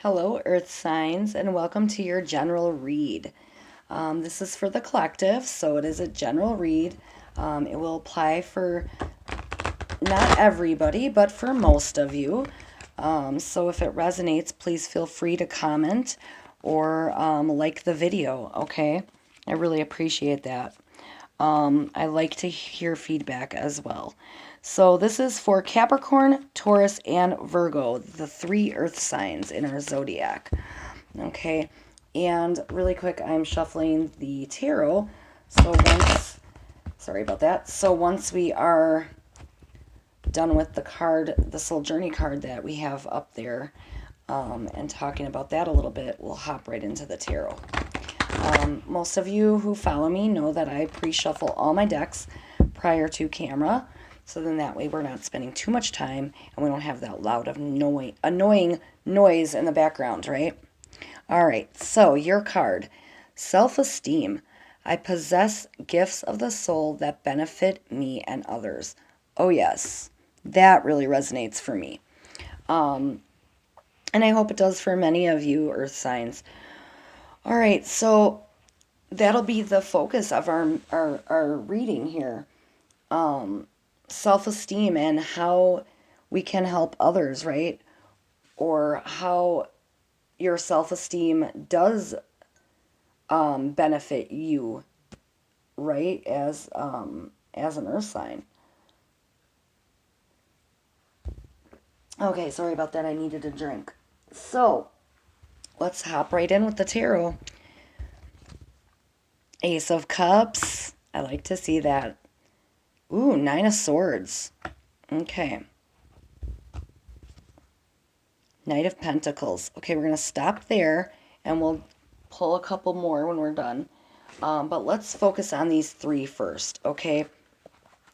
Hello, Earth signs, and welcome to your general read. This is for the collective, so it is a general read. It will apply for not everybody, but for most of you. So if it resonates, please feel free to comment or like the video, okay? I really appreciate that. I like to hear feedback as well. So this is for Capricorn, Taurus, and Virgo, the three earth signs in our zodiac. Okay, and really quick, I'm shuffling the tarot. Sorry about that. So once we are done with the card, the Soul Journey card that we have up there, and talking about that a little bit, we'll hop right into the tarot. Most of you who follow me know that I pre-shuffle all my decks prior to camera, so then that way we're not spending too much time and we don't have that loud, annoying noise in the background, right? All right, so your card, self-esteem. I possess gifts of the soul that benefit me and others. Oh yes, that really resonates for me. And I hope it does for many of you earth signs. All right, so that'll be the focus of our reading here. Self-esteem and how we can help others, right? Or how your self-esteem does benefit you, right? As an earth sign. Okay, sorry about that. I needed a drink. So, let's hop right in with the tarot. Ace of Cups. I like to see that. Ooh, Nine of Swords. Okay. Knight of Pentacles. Okay, we're going to stop there and we'll pull a couple more when we're done. But let's focus on these three first, okay?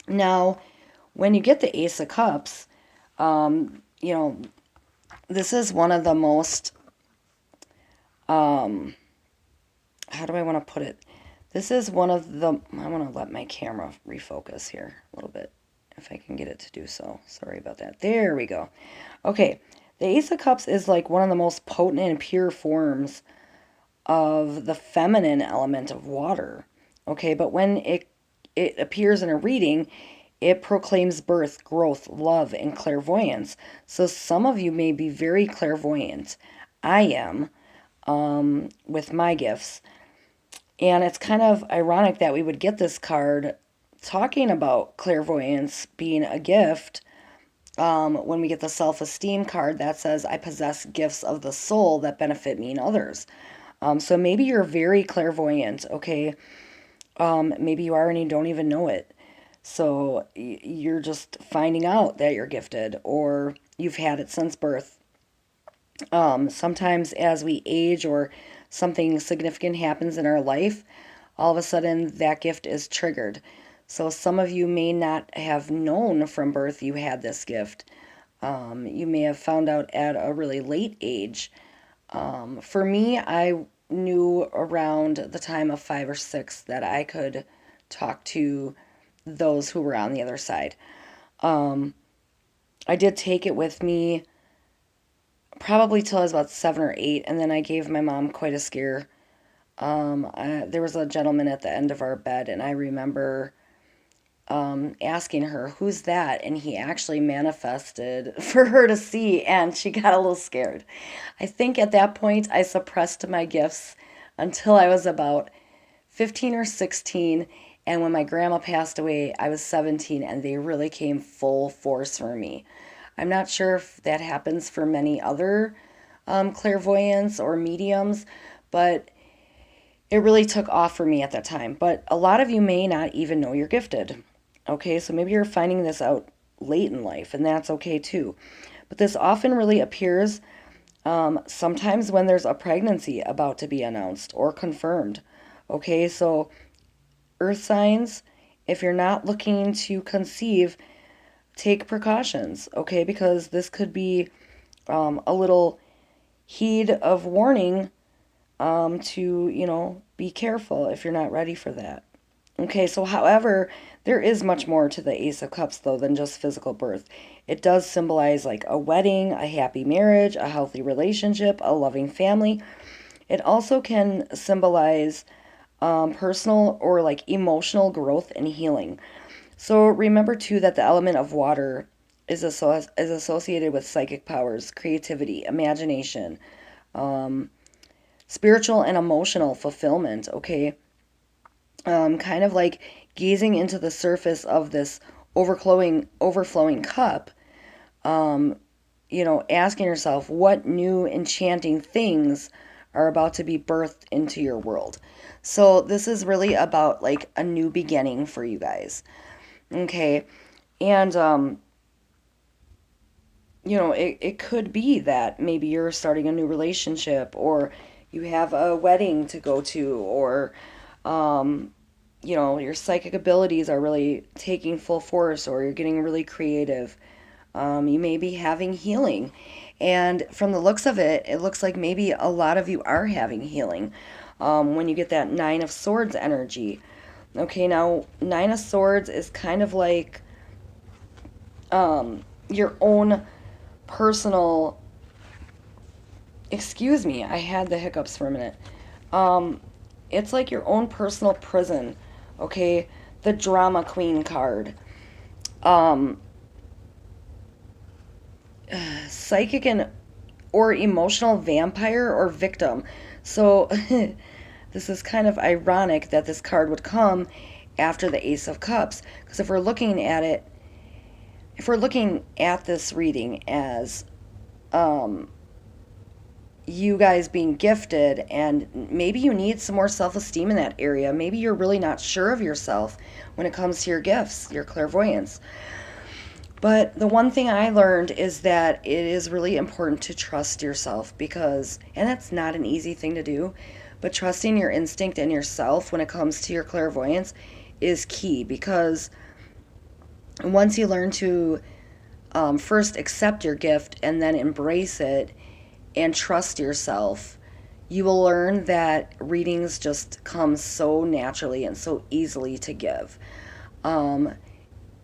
Now, when you get the Ace of Cups, this is one of the most, how do I want to put it? This is one of the, I want to let my camera refocus here a little bit, if I can get it to do so. Sorry about that. There we go. Okay, the Ace of Cups is like one of the most potent and pure forms of the feminine element of water. Okay, but when it appears in a reading, it proclaims birth, growth, love, and clairvoyance. So some of you may be very clairvoyant. I am, with my gifts. And it's kind of ironic that we would get this card talking about clairvoyance being a gift when we get the self-esteem card that says, I possess gifts of the soul that benefit me and others. So maybe you're very clairvoyant, okay? Maybe you are and you don't even know it. So you're just finding out that you're gifted, or you've had it since birth. Sometimes as we age or something significant happens in our life, all of a sudden that gift is triggered. So some of you may not have known from birth you had this gift. You may have found out at a really late age. For me, I knew around the time of 5 or 6 that I could talk to those who were on the other side. I did take it with me probably till I was about 7 or 8, and then I gave my mom quite a scare. There was a gentleman at the end of our bed, and I remember asking her, who's that? And he actually manifested for her to see, and she got a little scared. I think at that point I suppressed my gifts until I was about 15 or 16, and when my grandma passed away, I was 17, and they really came full force for me. I'm not sure if that happens for many other clairvoyants or mediums, but it really took off for me at that time. But a lot of you may not even know you're gifted. Okay, so maybe you're finding this out late in life, and that's okay too. But this often really appears sometimes when there's a pregnancy about to be announced or confirmed. Okay, so earth signs, if you're not looking to conceive, take precautions, okay? Because this could be a little heed of warning to, be careful if you're not ready for that. Okay, so however, there is much more to the Ace of Cups, though, than just physical birth. It does symbolize like a wedding, a happy marriage, a healthy relationship, a loving family. It also can symbolize personal or like emotional growth and healing. So remember too that the element of water is associated with psychic powers, creativity, imagination, spiritual and emotional fulfillment. Okay, kind of like gazing into the surface of this overflowing cup. Asking yourself what new enchanting things are about to be birthed into your world. So this is really about like a new beginning for you guys. Okay. And it could be that maybe you're starting a new relationship, or you have a wedding to go to, or your psychic abilities are really taking full force, or you're getting really creative. You may be having healing. And from the looks of it, it looks like maybe a lot of you are having healing when you get that Nine of Swords energy. Okay, now, Nine of Swords is kind of like your own personal. Excuse me, I had the hiccups for a minute. Um, it's like your own personal prison. Okay, the Drama Queen card. Um, Psychic and or emotional vampire or victim. So this is kind of ironic that this card would come after the Ace of Cups, because if we're looking at this reading as um, you guys being gifted, and maybe you need some more self-esteem in that area. Maybe you're really not sure of yourself when it comes to your gifts, your clairvoyance. But the one thing I learned is that it is really important to trust yourself, because, and that's not an easy thing to do, but trusting your instinct and yourself when it comes to your clairvoyance is key, because once you learn to first accept your gift and then embrace it and trust yourself, you will learn that readings just come so naturally and so easily to give. Um,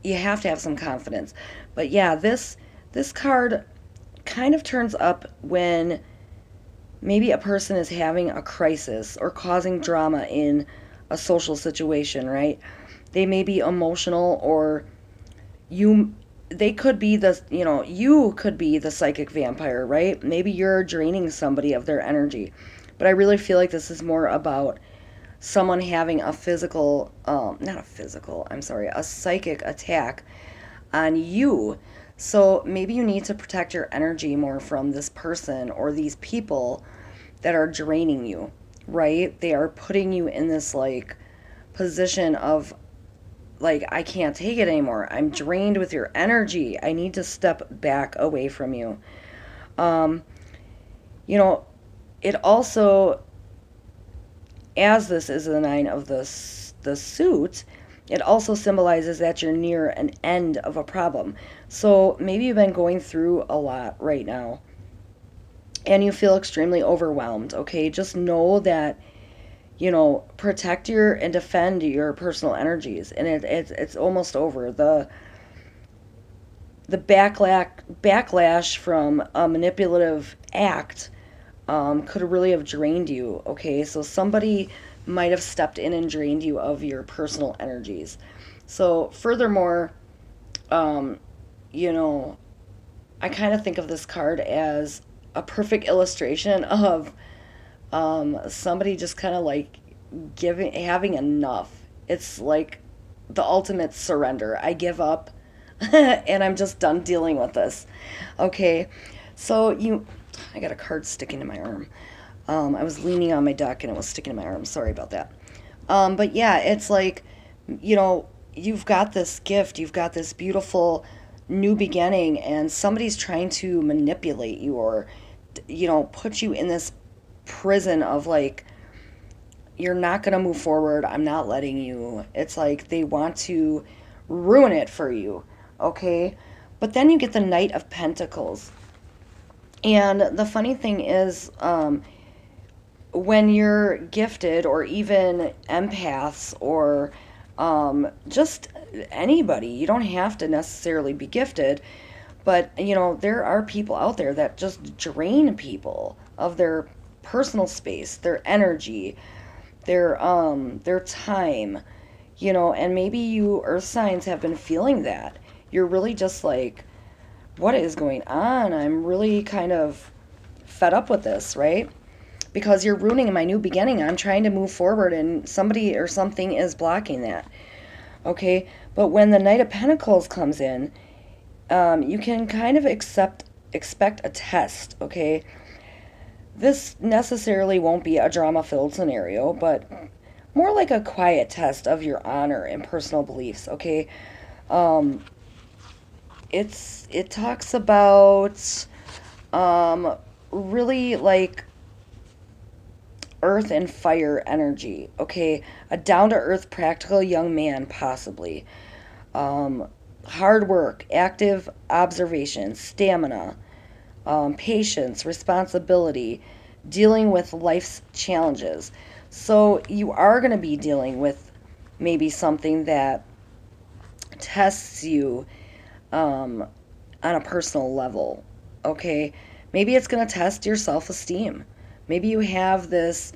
you have to have some confidence. But yeah, this card kind of turns up when maybe a person is having a crisis or causing drama in a social situation, right? They may be emotional, or you they could be you could be the psychic vampire, right? Maybe you're draining somebody of their energy. But I really feel like this is more about someone having a physical, not a physical, I'm sorry, a psychic attack on you. So maybe you need to protect your energy more from this person or these people that are draining you, right? They are putting you in this like position of like, I can't take it anymore. I'm drained with your energy. I need to step back away from you. Um, you know, it also, as this is the nine of the suit, it also symbolizes that you're near an end of a problem. So maybe you've been going through a lot right now and you feel extremely overwhelmed. Okay, just know that protect your and defend your personal energies, and it's almost over. The backlash from a manipulative act could really have drained you. Okay, so somebody might have stepped in and drained you of your personal energies. So furthermore, um, you know, I kind of think of this card as a perfect illustration of somebody just kind of like having enough. It's like the ultimate surrender. I give up and I'm just done dealing with this. Okay, so I got a card sticking to my arm. I was leaning on my deck and it was sticking to my arm. Sorry about that. But yeah, it's like, you've got this gift, you've got this beautiful new beginning, and somebody's trying to manipulate you, or, put you in this prison of like, you're not going to move forward. I'm not letting you. It's like they want to ruin it for you. Okay. But then you get the Knight of Pentacles. And the funny thing is, when you're gifted, or even empaths, or just anybody, you don't have to necessarily be gifted, But, there are people out there that just drain people of their personal space, their energy, their time, and maybe you earth signs have been feeling that. You're really just like, what is going on? I'm really kind of fed up with this, right? Because you're ruining my new beginning. I'm trying to move forward and somebody or something is blocking that. Okay? But when the Knight of Pentacles comes in, you can kind of expect a test, okay? This necessarily won't be a drama-filled scenario, but more like a quiet test of your honor and personal beliefs, okay? Um, it talks about um, really like earth and fire energy, okay? A down-to-earth, practical young man, possibly. Um, Hard work, active observation, stamina, patience, responsibility, dealing with life's challenges. So you are going to be dealing with maybe something that tests you um, on a personal level. Okay? Maybe it's going to test your self esteem. Maybe you have this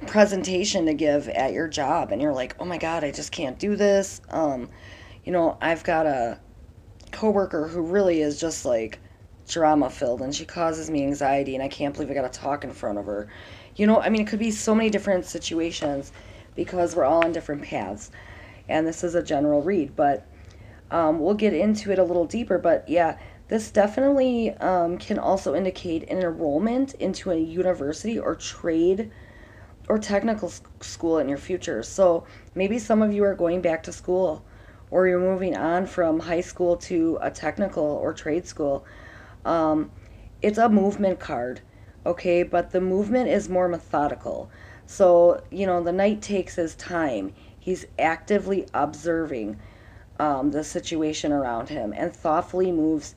presentation to give at your job and you're like, oh my God, I just can't do this. I've got a coworker who really is just like drama filled and she causes me anxiety and I can't believe I got to talk in front of her. It could be so many different situations because we're all on different paths. And this is a general read, but we'll get into it a little deeper. But yeah, this definitely can also indicate an enrollment into a university or trade or technical school in your future. So maybe some of you are going back to school or you're moving on from high school to a technical or trade school. Um, it's a movement card, okay, but the movement is more methodical. So, the knight takes his time. He's actively observing the situation around him and thoughtfully moves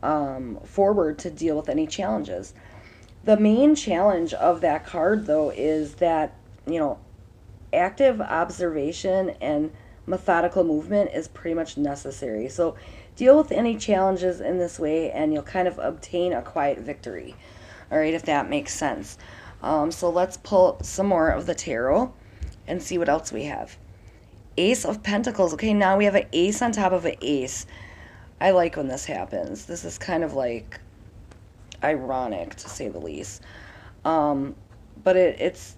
forward to deal with any challenges. The main challenge of that card, though, is that, active observation and methodical movement is pretty much necessary. So deal with any challenges in this way and you'll kind of obtain a quiet victory. All right, if that makes sense. So let's pull some more of the tarot and see what else we have. Ace of Pentacles. Okay, now we have an ace on top of an ace. I like when this happens. This is kind of like ironic, to say the least. But it's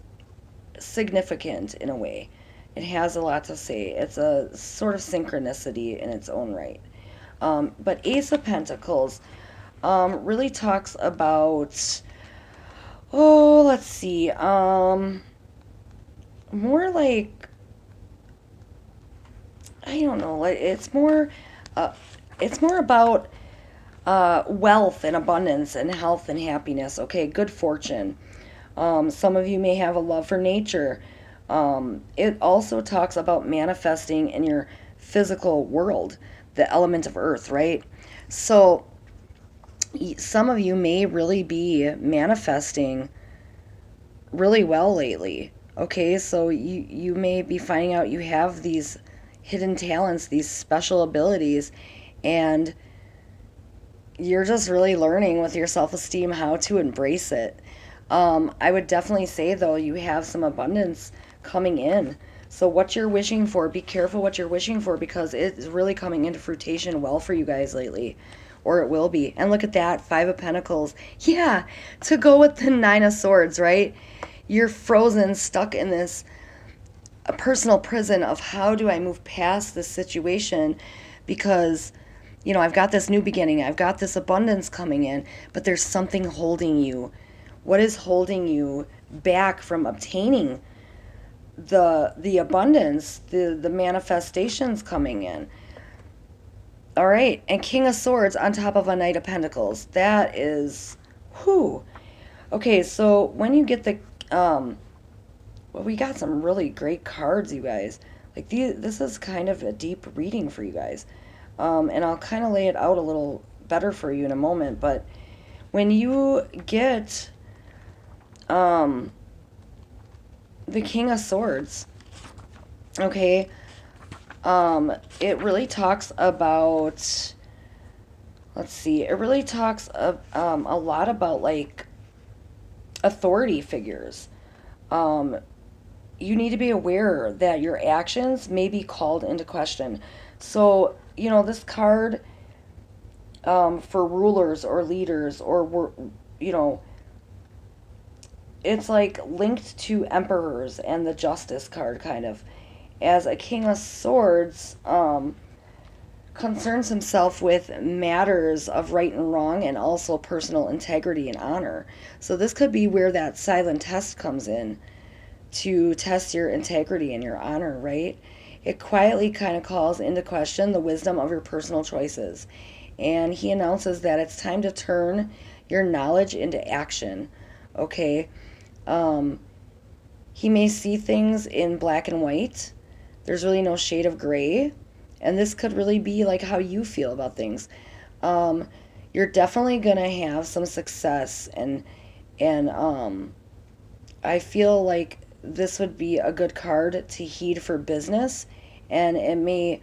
significant in a way. It has a lot to say. It's a sort of synchronicity in its own right. But Ace of Pentacles really talks about, let's see, more like, I don't know, it's more about wealth and abundance and health and happiness. Okay, good fortune. Some of you may have a love for nature. It also talks about manifesting in your physical world, the element of earth, right? So some of you may really be manifesting really well lately. Okay, so you may be finding out you have these hidden talents, these special abilities, and you're just really learning with your self-esteem how to embrace it. I would definitely say, though, you have some abundance coming in. So what you're wishing for, be careful what you're wishing for because it's really coming into fruition well for you guys lately. Or it will be. And look at that, Five of Pentacles. Yeah, to go with the Nine of Swords, right? You're frozen, stuck in this a personal prison of how do I move past this situation because I've got this new beginning, I've got this abundance coming in, but there's something holding you. What is holding you back from obtaining the abundance, the manifestations coming in? All right, and King of Swords on top of a Knight of Pentacles. That is, whew. Okay, so when you get the, well, we got some really great cards, you guys. Like this is kind of a deep reading for you guys. And I'll kind of lay it out a little better for you in a moment. But when you get the King of Swords, okay, it really talks about let's see, it really talks a lot about like authority figures. Um, you need to be aware that your actions may be called into question. So, this card, for rulers or leaders, you know, it's like linked to emperors and the justice card, kind of. As a king of swords, concerns himself with matters of right and wrong and also personal integrity and honor. So this could be where that silent test comes in to test your integrity and your honor, right? It quietly kind of calls into question the wisdom of your personal choices. And he announces that it's time to turn your knowledge into action. Okay? Um, he may see things in black and white. There's really no shade of gray. And this could really be like how you feel about things. Um, you're definitely going to have some success, and I feel like this would be a good card to heed for business, and it may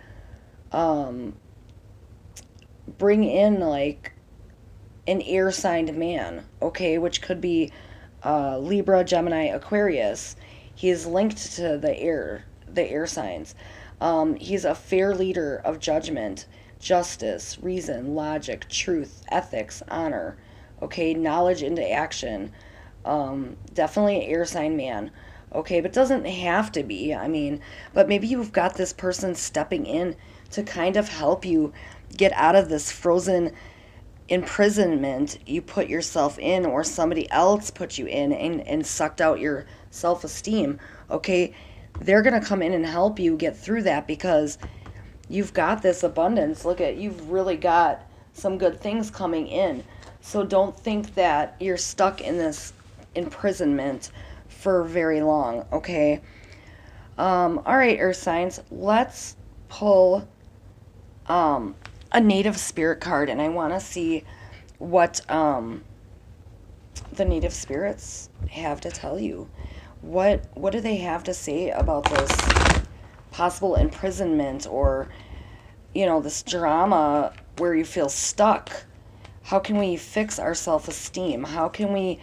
um, bring in like an air signed man, okay, which could be Libra, Gemini, Aquarius. He is linked to the air signs. He's a fair leader of judgment, justice, reason, logic, truth, ethics, honor. Okay, knowledge into action. Definitely an air sign man. Okay, but doesn't have to be. I mean, but maybe you've got this person stepping in to kind of help you get out of this frozen imprisonment you put yourself in, or somebody else put you in, and sucked out your self-esteem. Okay, they're going to come in and help you get through that because you've got this abundance. Look at, you've really got some good things coming in. So don't think that you're stuck in this imprisonment for very long. Okay. All right, earth signs, let's pull a native spirit card, and I want to see what the native spirits have to tell you. What do they have to say about this possible imprisonment, or this drama where you feel stuck? How can we fix our self-esteem? How can we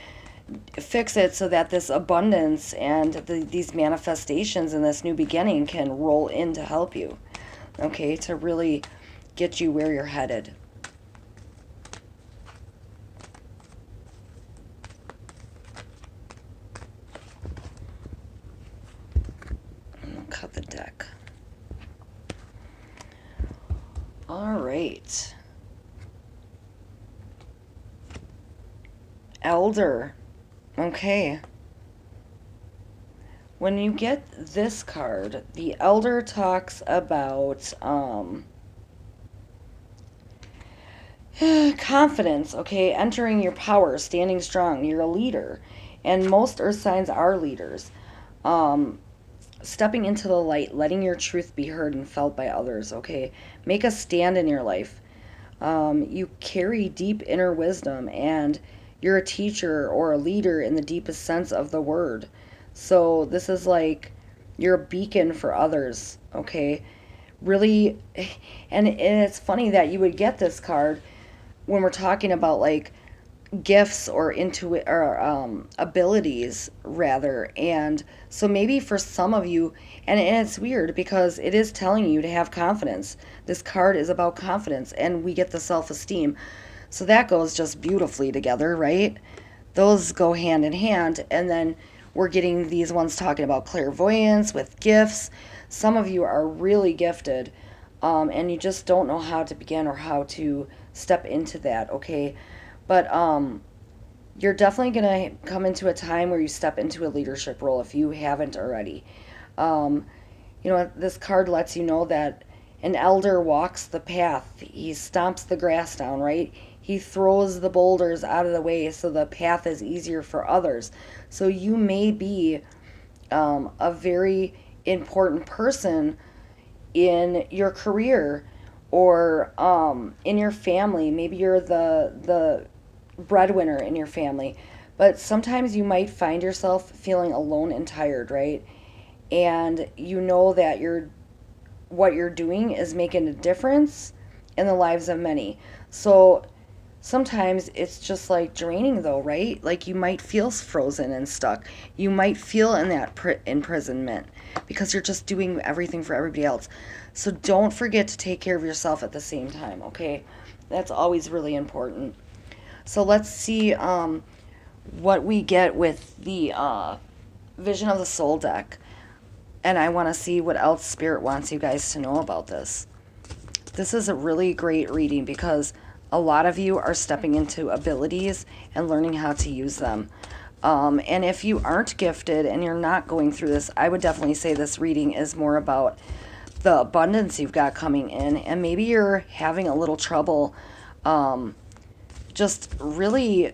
fix it so that this abundance and these manifestations and this new beginning can roll in to help you? Okay, to really get you where you're headed. I'll cut the deck. All right. Elder. Okay. When you get this card, the Elder talks about confidence, okay? Entering your power, standing strong. You're a leader. And most earth signs are leaders. Um, Stepping into the light, letting your truth be heard and felt by others, okay? Make a stand in your life. You carry deep inner wisdom, and you're a teacher or a leader in the deepest sense of the word. So this is like you're a beacon for others, okay? Really, and it's funny that you would get this card when we're talking about like gifts or abilities rather. And so maybe for some of you, and it's weird because it is telling you to have confidence. This card is about confidence, and we get the self-esteem, so that goes just beautifully together, right? Those go hand in hand. And then we're getting these ones talking about clairvoyance with gifts. Some of you are really gifted, and you just don't know how to begin or how to step into that, okay? But you're definitely going to come into a time where you step into a leadership role if you haven't already. Um, this card lets you know that an elder walks the path. He stomps the grass down, right? He throws the boulders out of the way so the path is easier for others. So you may be a very important person in your career, or in your family. Maybe you're the breadwinner in your family, but sometimes you might find yourself feeling alone and tired, right? And you know that what you're doing is making a difference in the lives of many. So sometimes it's just like draining though, right? Like you might feel frozen and stuck. You might feel in that imprisonment because you're just doing everything for everybody else. So don't forget to take care of yourself at the same time, okay? That's always really important. So let's see what we get with the Vision of the Soul deck. And I want to see what else Spirit wants you guys to know about this. This is a really great reading because a lot of you are stepping into abilities and learning how to use them. And if you aren't gifted and you're not going through this, I would definitely say this reading is more about the abundance you've got coming in. And maybe you're having a little trouble just really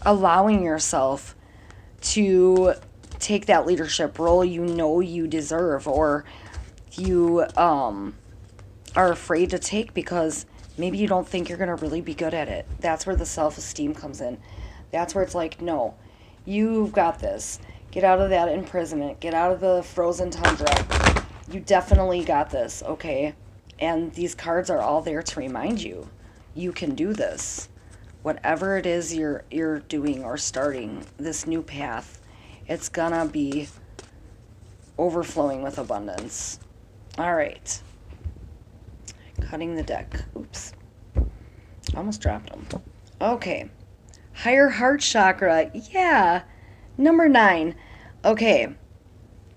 allowing yourself to take that leadership role you know you deserve, or you are afraid to take because maybe you don't think you're going to really be good at it. That's where the self-esteem comes in. That's where it's like, no, you've got this. Get out of that imprisonment. Get out of the frozen tundra. You definitely got this, okay? And these cards are all there to remind you, you can do this. Whatever it is you're doing or starting, this new path, it's gonna be overflowing with abundance. All right. Cutting the deck. Oops. Almost dropped them. Okay. Higher heart chakra. Yeah. Number 9. Okay.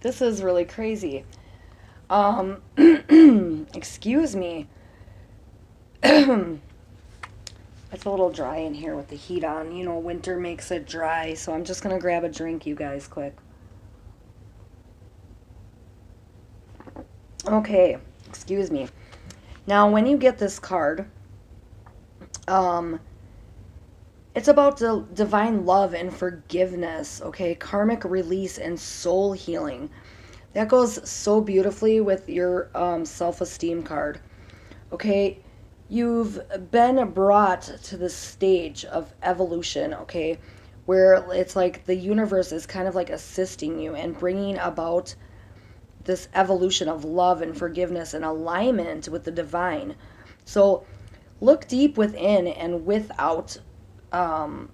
This is really crazy. Excuse me. It's a little dry in here with the heat on. You know, winter makes it dry, so I'm just going to grab a drink, you guys, quick. Okay, excuse me. Now, when you get this card, it's about divine love and forgiveness, okay? Karmic release and soul healing. That goes so beautifully with your self-esteem card, okay? You've been brought to this stage of evolution, okay, where it's like the universe is kind of like assisting you and bringing about this evolution of love and forgiveness and alignment with the divine. So look deep within and without, or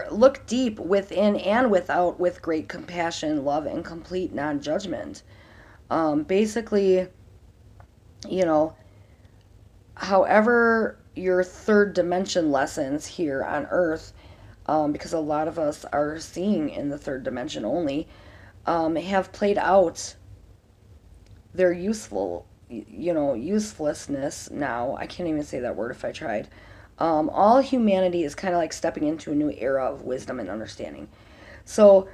look deep within and without with great compassion, love, and complete non-judgment. Basically, you know, however your third dimension lessons here on earth, because a lot of us are seeing in the third dimension only, have played out their uselessness now. I can't even say that word if I tried. All humanity is kind of like stepping into a new era of wisdom and understanding. So,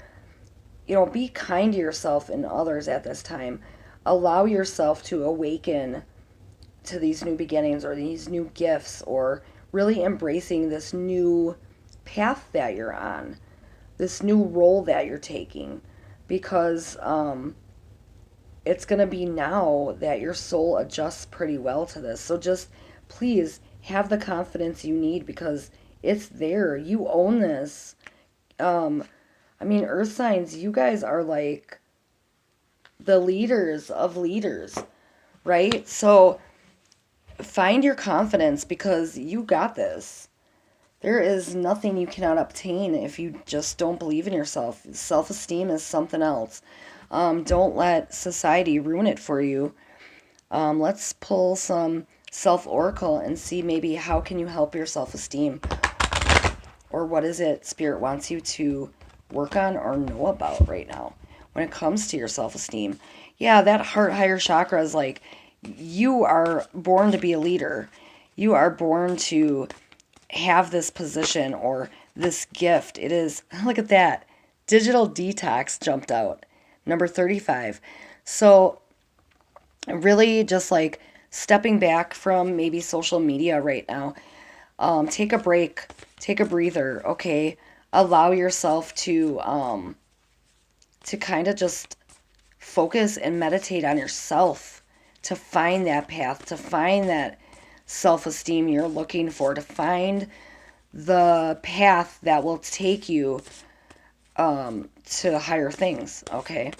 be kind to yourself and others at this time. Allow yourself to awaken to these new beginnings or these new gifts, or really embracing this new path that you're on, this new role that you're taking, because it's going to be now that your soul adjusts pretty well to this. So just please have the confidence you need, because it's there. You own this. Earth signs, you guys are like the leaders of leaders, right? So find your confidence, because you got this. There is nothing you cannot obtain if you just don't believe in yourself. Self-esteem is something else. Don't let society ruin it for you. Let's pull some self-oracle and see maybe how can you help your self-esteem, or what is it Spirit wants you to work on or know about right now when it comes to your self-esteem. Yeah, that heart higher chakra is like, you are born to be a leader. You are born to have this position or this gift. It is, look at that. Digital detox jumped out. Number 35. So really just like stepping back from maybe social media right now. Take a break. Take a breather. Okay. Allow yourself to kind of just focus and meditate on yourself, to find that path, to find that self-esteem you're looking for, to find the path that will take you to higher things, okay?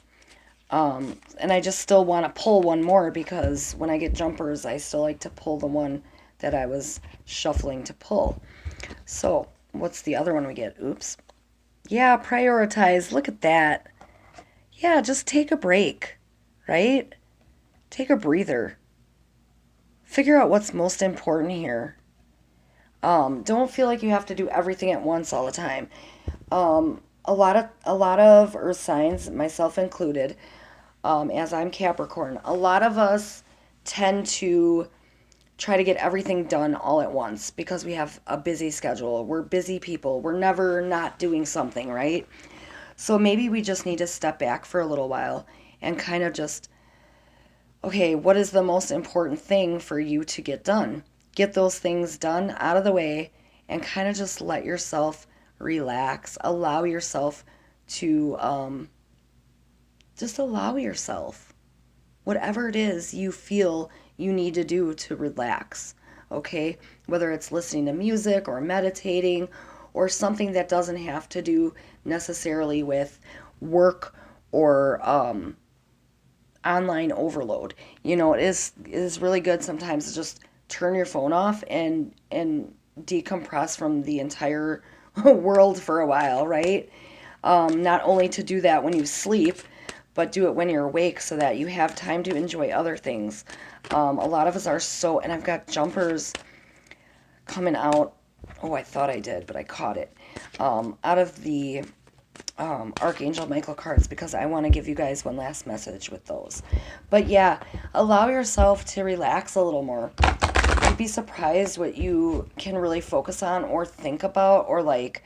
And I just still want to pull one more because when I get jumpers, I still like to pull the one that I was shuffling to pull. So, what's the other one we get? Oops. Yeah, prioritize. Look at that. Yeah, just take a break, right? Take a breather. Figure out what's most important here. Don't feel like you have to do everything at once all the time. A lot of earth signs, myself included, as I'm Capricorn, a lot of us tend to try to get everything done all at once because we have a busy schedule. We're busy people. We're never not doing something, right? So maybe we just need to step back for a little while and kind of just, okay, what is the most important thing for you to get done? Get those things done out of the way and kind of just let yourself relax. Allow yourself to just allow yourself whatever it is you feel you need to do to relax. Okay? Whether it's listening to music or meditating or something that doesn't have to do necessarily with work or online overload. It is really good sometimes to just turn your phone off and decompress from the entire world for a while, right? Not only to do that when you sleep, but do it when you're awake so that you have time to enjoy other things. A lot of us are so, and I've got jumpers coming out. Oh, I thought I did, but I caught it. Out of the Archangel Michael cards because I want to give you guys one last message with those. But yeah, allow yourself to relax a little more. You'd be surprised what you can really focus on or think about or like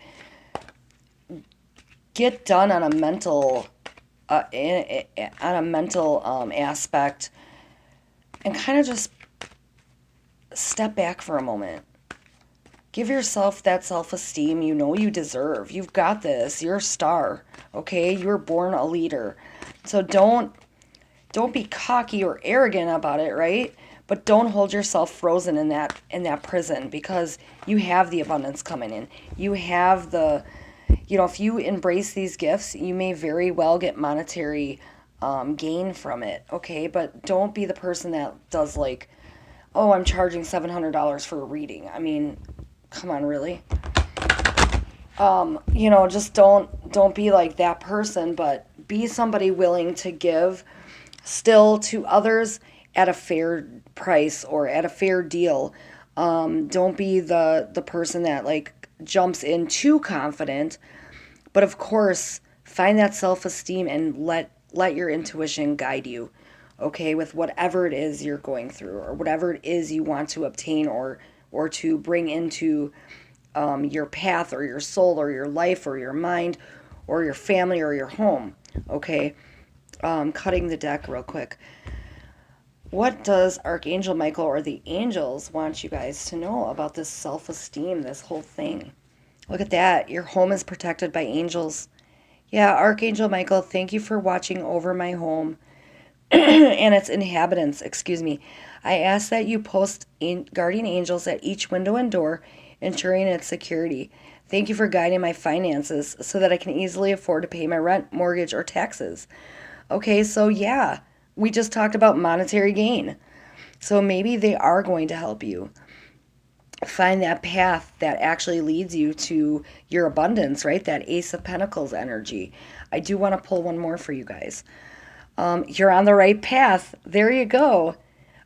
get done on a mental aspect and kind of just step back for a moment. Give yourself that self-esteem you know you deserve. You've got this. You're a star. Okay? You were born a leader. So don't be cocky or arrogant about it, right? But don't hold yourself frozen in that prison because you have the abundance coming in. You have if you embrace these gifts, you may very well get monetary gain from it, okay? But don't be the person that does like, oh, I'm charging $700 for a reading. I mean, come on, really? Just don't be like that person, but be somebody willing to give still to others at a fair price or at a fair deal. Don't be the person that like jumps in too confident, but of course, find that self-esteem and let your intuition guide you, okay, with whatever it is you're going through or whatever it is you want to obtain or to bring into your path or your soul or your life or your mind or your family or your home, okay? Cutting the deck real quick. What does Archangel Michael or the angels want you guys to know about this self-esteem, this whole thing? Look at that. Your home is protected by angels. Yeah, Archangel Michael, thank you for watching over my home and its inhabitants. Excuse me. I ask that you post guardian angels at each window and door, ensuring its security. Thank you for guiding my finances so that I can easily afford to pay my rent, mortgage, or taxes. Okay, so yeah, we just talked about monetary gain. So maybe they are going to help you find that path that actually leads you to your abundance, right? That Ace of Pentacles energy. I do want to pull one more for you guys. You're on the right path. There you go.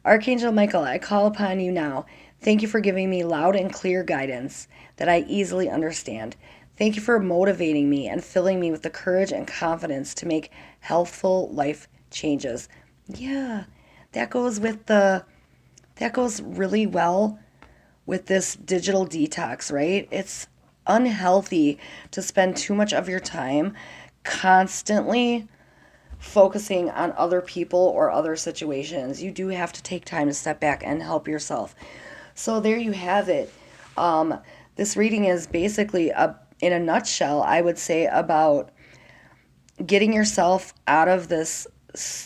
Archangel Michael, I call upon you now. Thank you for giving me loud and clear guidance that I easily understand. Thank you for motivating me and filling me with the courage and confidence to make healthful life changes. Yeah, that goes really well with this digital detox, right? It's unhealthy to spend too much of your time constantly focusing on other people or other situations. You do have to take time to step back and help yourself. So there you have it. This reading is basically, in a nutshell, I would say about getting yourself out of this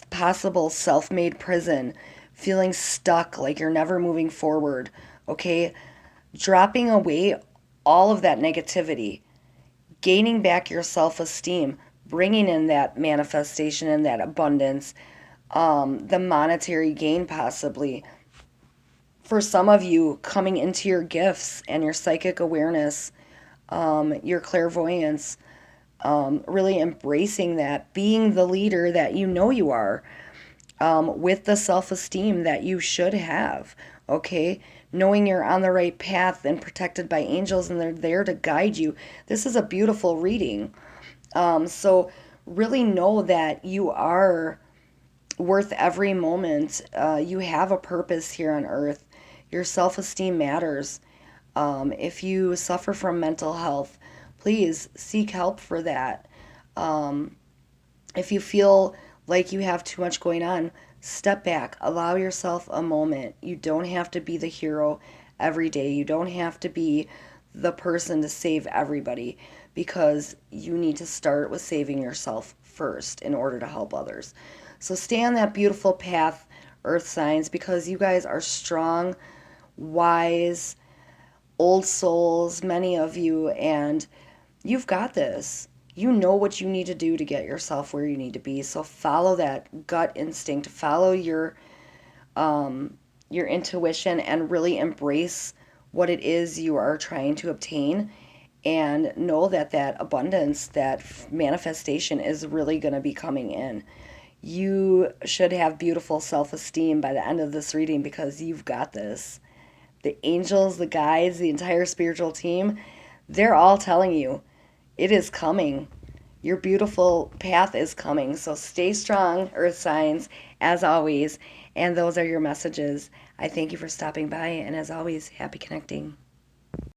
possible self-made prison, feeling stuck like you're never moving forward, okay? Dropping away all of that negativity, gaining back your self-esteem, bringing in that manifestation and that abundance, the monetary gain possibly. For some of you, coming into your gifts and your psychic awareness, your clairvoyance, really embracing that, being the leader that you know you are, with the self esteem that you should have, okay? Knowing you're on the right path and protected by angels and they're there to guide you. This is a beautiful reading. So, really know that you are worth every moment. You have a purpose here on earth. Your self esteem matters. If you suffer from mental health, please seek help for that. Um, if you feel like you have too much going on, step back, allow yourself a moment. You don't have to be the hero every day. You don't have to be the person to save everybody, because you need to start with saving yourself first in order to help others. So stay on that beautiful path, earth signs, because you guys are strong, wise, old souls, many of you, and you've got this. You know what you need to do to get yourself where you need to be. So follow that gut instinct, follow your intuition, and really embrace what it is you are trying to obtain, and know that that abundance, that manifestation is really going to be coming in. You should have beautiful self-esteem by the end of this reading, because you've got this. The angels, the guides, the entire spiritual team, they're all telling you it is coming. Your beautiful path is coming. So stay strong, earth signs, as always. And those are your messages. I thank you for stopping by. And as always, happy connecting.